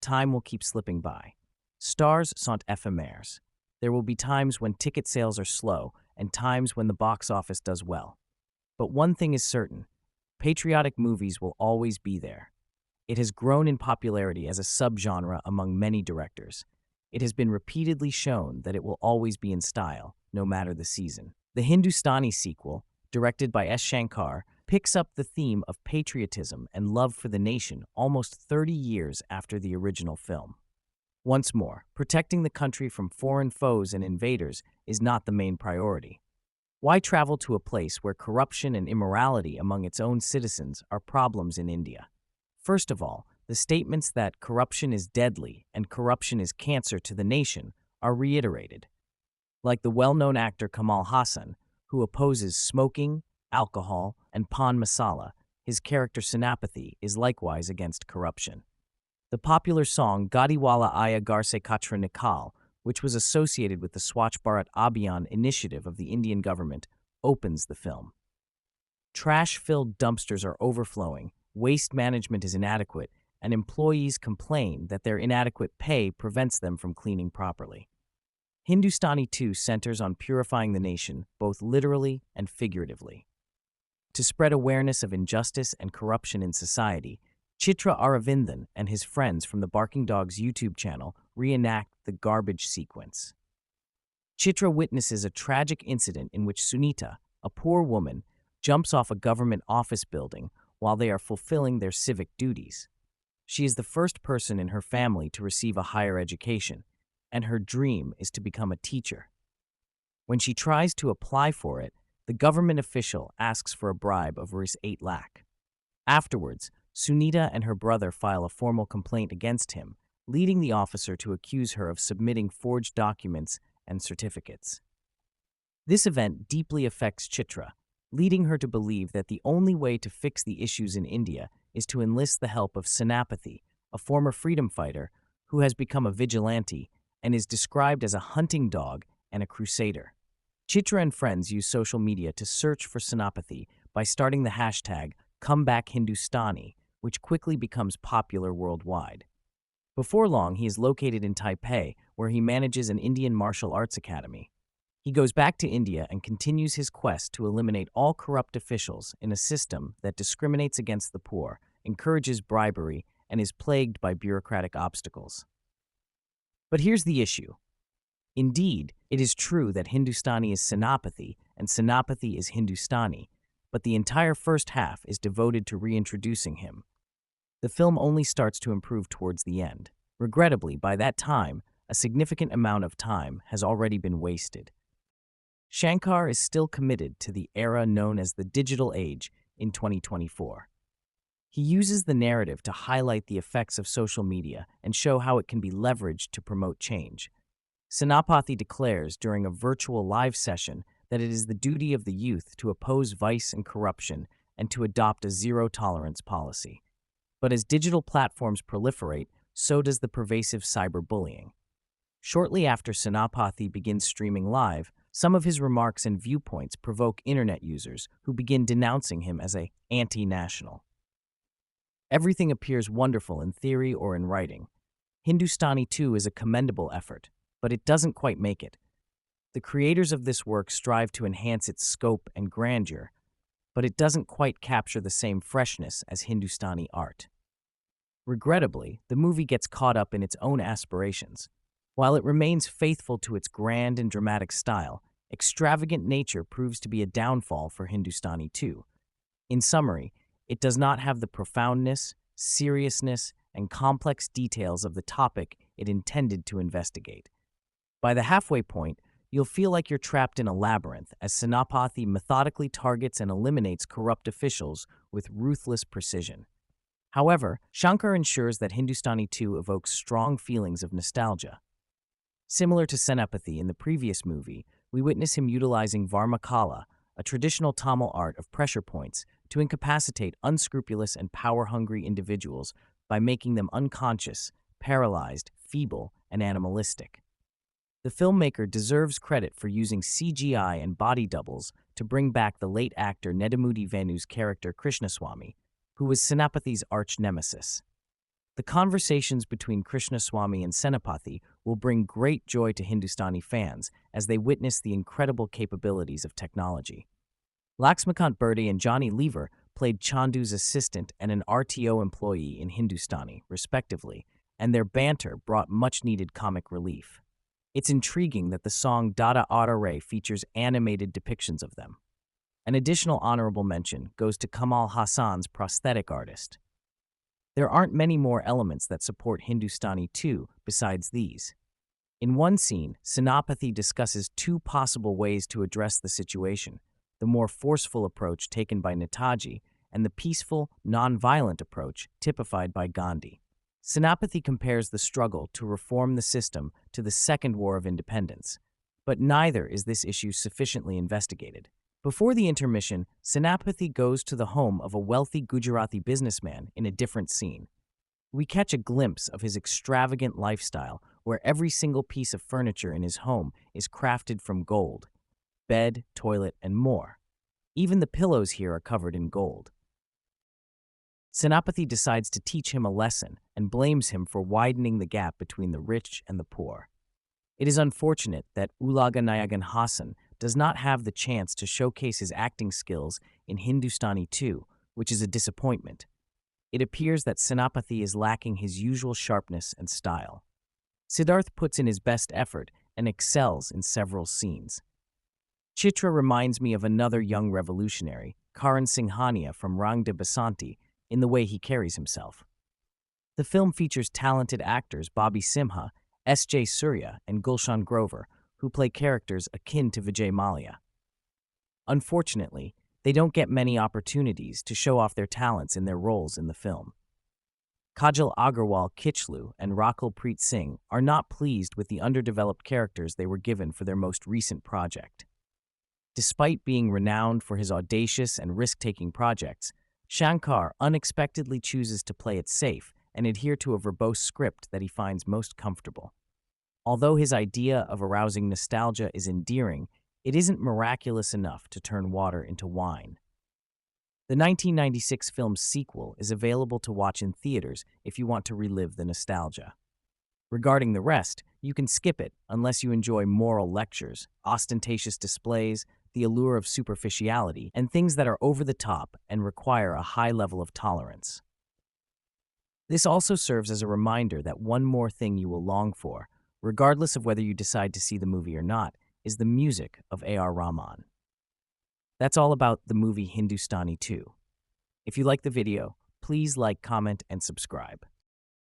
time will keep slipping by. Stars sont éphémères. There will be times when ticket sales are slow and times when the box office does well. But one thing is certain, patriotic movies will always be there. It has grown in popularity as a subgenre among many directors. It has been repeatedly shown that it will always be in style, no matter the season. The Hindustani sequel, directed by S. Shankar, picks up the theme of patriotism and love for the nation almost 30 years after the original film. Once more, protecting the country from foreign foes and invaders is not the main priority. Why travel to a place where corruption and immorality among its own citizens are problems in India? First of all, the statements that corruption is deadly and corruption is cancer to the nation are reiterated. Like the well-known actor Kamal Hassan, who opposes smoking, alcohol, and pan masala, his character Senapati is likewise against corruption. The popular song Gadiwala Aya Garse Kachra Nikal, which was associated with the Swachh Bharat Abhiyan initiative of the Indian government, opens the film. Trash-filled dumpsters are overflowing, waste management is inadequate, and employees complain that their inadequate pay prevents them from cleaning properly. Hindustani 2 centers on purifying the nation, both literally and figuratively. To spread awareness of injustice and corruption in society, Chitra Aravindan and his friends from the Barking Dogs YouTube channel reenact the garbage sequence. Chitra witnesses a tragic incident in which Sunita, a poor woman, jumps off a government office building while they are fulfilling their civic duties. She is the first person in her family to receive a higher education, and her dream is to become a teacher. When she tries to apply for it, the government official asks for a bribe of Rs 8 lakh. Afterwards, Sunita and her brother file a formal complaint against him, leading the officer to accuse her of submitting forged documents and certificates. This event deeply affects Chitra, leading her to believe that the only way to fix the issues in India is to enlist the help of Senapati, a former freedom fighter who has become a vigilante and is described as a hunting dog and a crusader. Chitra and friends use social media to search for Senapati by starting the hashtag #ComebackHindustani, which quickly becomes popular worldwide. Before long, he is located in Taipei, where he manages an Indian martial arts academy. He goes back to India and continues his quest to eliminate all corrupt officials in a system that discriminates against the poor, encourages bribery, and is plagued by bureaucratic obstacles. But here's the issue. Indeed, it is true that Hindustani is Senapati and Senapati is Hindustani, but the entire first half is devoted to reintroducing him. The film only starts to improve towards the end. Regrettably, by that time, a significant amount of time has already been wasted. Shankar is still committed to the era known as the digital age in 2024. He uses the narrative to highlight the effects of social media and show how it can be leveraged to promote change. Senapati declares during a virtual live session that it is the duty of the youth to oppose vice and corruption and to adopt a zero-tolerance policy. But as digital platforms proliferate, so does the pervasive cyberbullying. Shortly after Senapati begins streaming live, some of his remarks and viewpoints provoke internet users who begin denouncing him as an anti-national. Everything appears wonderful in theory or in writing. Hindustani 2 is a commendable effort, but it doesn't quite make it. The creators of this work strive to enhance its scope and grandeur, but it doesn't quite capture the same freshness as Hindustani art. Regrettably, the movie gets caught up in its own aspirations. While it remains faithful to its grand and dramatic style, extravagant nature proves to be a downfall for Hindustani 2. In summary, it does not have the profoundness, seriousness, and complex details of the topic it intended to investigate. By the halfway point, you'll feel like you're trapped in a labyrinth as Senapati methodically targets and eliminates corrupt officials with ruthless precision. However, Shankar ensures that Hindustani 2 evokes strong feelings of nostalgia. Similar to Senapati in the previous movie, we witness him utilizing Varmakala, a traditional Tamil art of pressure points, to incapacitate unscrupulous and power-hungry individuals by making them unconscious, paralyzed, feeble, and animalistic. The filmmaker deserves credit for using CGI and body doubles to bring back the late actor Nedumudi Venu's character Krishnaswamy, who was Senapati's arch-nemesis. The conversations between Krishnaswamy and Senapati will bring great joy to Hindustani fans as they witness the incredible capabilities of technology. Laxmikant Burde and Johnny Lever played Chandu's assistant and an RTO employee in Hindustani, respectively, and their banter brought much-needed comic relief. It's intriguing that the song Dada Aurare features animated depictions of them. An additional honorable mention goes to Kamal Hassan's prosthetic artist. There aren't many more elements that support Hindustani 2 besides these. In one scene, Senapati discusses two possible ways to address the situation: the more forceful approach taken by Netaji and the peaceful, non-violent approach typified by Gandhi. Senapati compares the struggle to reform the system to the Second War of Independence, but neither is this issue sufficiently investigated. Before the intermission, Senapati goes to the home of a wealthy Gujarati businessman in a different scene. We catch a glimpse of his extravagant lifestyle, where every single piece of furniture in his home is crafted from gold: bed, toilet, and more. Even the pillows here are covered in gold. Senapati decides to teach him a lesson and blames him for widening the gap between the rich and the poor. It is unfortunate that Ulaganayagan Hassan does not have the chance to showcase his acting skills in Hindustani 2, which is a disappointment. It appears that Senapati is lacking his usual sharpness and style. Siddharth puts in his best effort and excels in several scenes. Chitra reminds me of another young revolutionary, Karan Singhania from Rang de Basanti, in the way he carries himself. The film features talented actors Bobby Simha, S.J. Surya, and Gulshan Grover, who play characters akin to Vijay Mallya. Unfortunately, they don't get many opportunities to show off their talents in their roles in the film. Kajal Agarwal Kichlu and Rakul Preet Singh are not pleased with the underdeveloped characters they were given for their most recent project. Despite being renowned for his audacious and risk-taking projects, Shankar unexpectedly chooses to play it safe and adhere to a verbose script that he finds most comfortable. Although his idea of arousing nostalgia is endearing, it isn't miraculous enough to turn water into wine. The 1996 film's sequel is available to watch in theaters if you want to relive the nostalgia. Regarding the rest, you can skip it unless you enjoy moral lectures, ostentatious displays, the allure of superficiality, and things that are over the top and require a high level of tolerance. This also serves as a reminder that one more thing you will long for, regardless of whether you decide to see the movie or not, is the music of A.R. Rahman. That's all about the movie Hindustani 2. If you like the video, please like, comment, and subscribe.